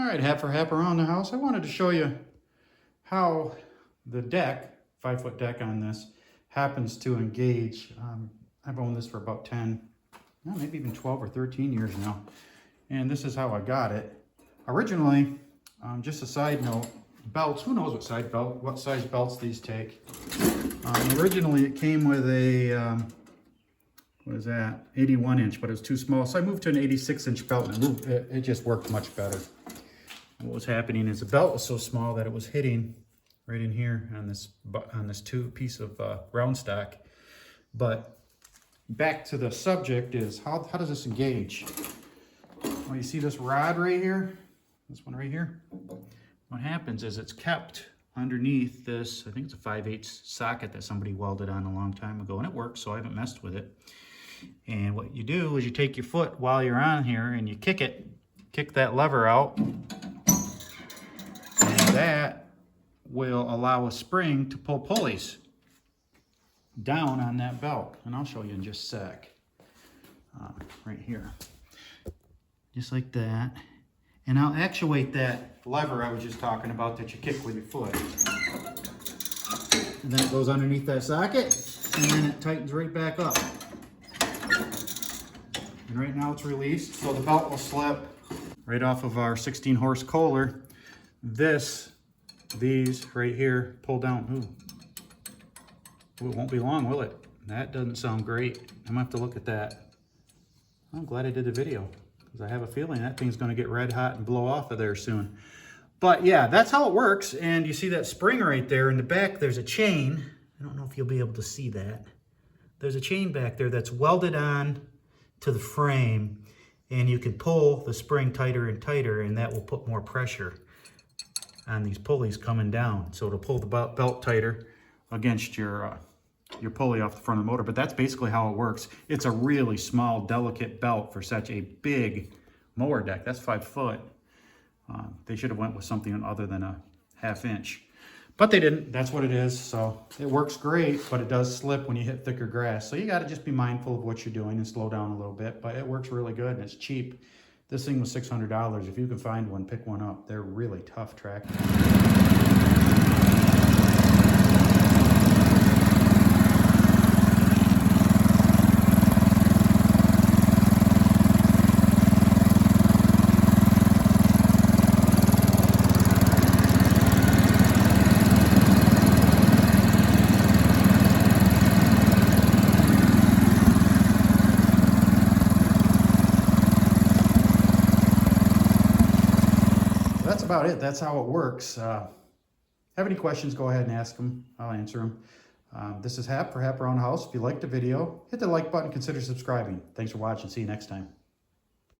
All right, half for half around the house. I wanted to show you how the deck, 5-foot deck on this, happens to engage. I've owned this for about 10, maybe even 12 or 13 years now. And this is how I got it. Originally, just a side note, belts, who knows what size belts these take. Originally it came with a, what is that, 81 inch, but it was too small. So I moved to an 86 inch belt and it just worked much better. What was happening is the belt was so small that it was hitting right in here on this piece of round stock. But back to the subject is how does this engage? Well, you see this rod right here, this one right here. What happens is it's kept underneath this, I think it's a 5/8 socket that somebody welded on a long time ago, and it works, so I haven't messed with it. And what you do is you take your foot while you're on here and you kick that lever out. That will allow a spring to pull pulleys down on that belt. And I'll show you in just a sec. Right here. Just like that. And I'll actuate that lever I was just talking about that you kick with your foot. And then it goes underneath that socket, and then it tightens right back up. And right now it's released, so the belt will slip right off of our 16-horse Kohler. These right here pull down. Ooh, it won't be long, will it? That doesn't sound great. I'm gonna have to look at that. I'm glad I did the video, because I have a feeling that thing's gonna get red hot and blow off of there soon. But yeah, that's how it works. And you see that spring right there in the back, there's a chain. I don't know if you'll be able to see that. There's a chain back there that's welded on to the frame, and you can pull the spring tighter and tighter, and that will put more pressure on these pulleys coming down. So it'll pull the belt tighter against your pulley off the front of the motor. But that's basically how it works. It's a really small, delicate belt for such a big mower deck. That's 5 foot. They should have went with something other than a 1/2 inch. But they didn't. That's what it is. So it works great, but it does slip when you hit thicker grass. So you got to just be mindful of what you're doing and slow down a little bit. But it works really good, and it's cheap. This thing was $600. If you can find one, pick one up. They're really tough tractors. That's about it. That's how it works. Have any questions, go ahead and ask them. I'll answer them. This is Hap for Hap Around the House. If you liked the video, hit the like button, consider subscribing. Thanks for watching. See you next time.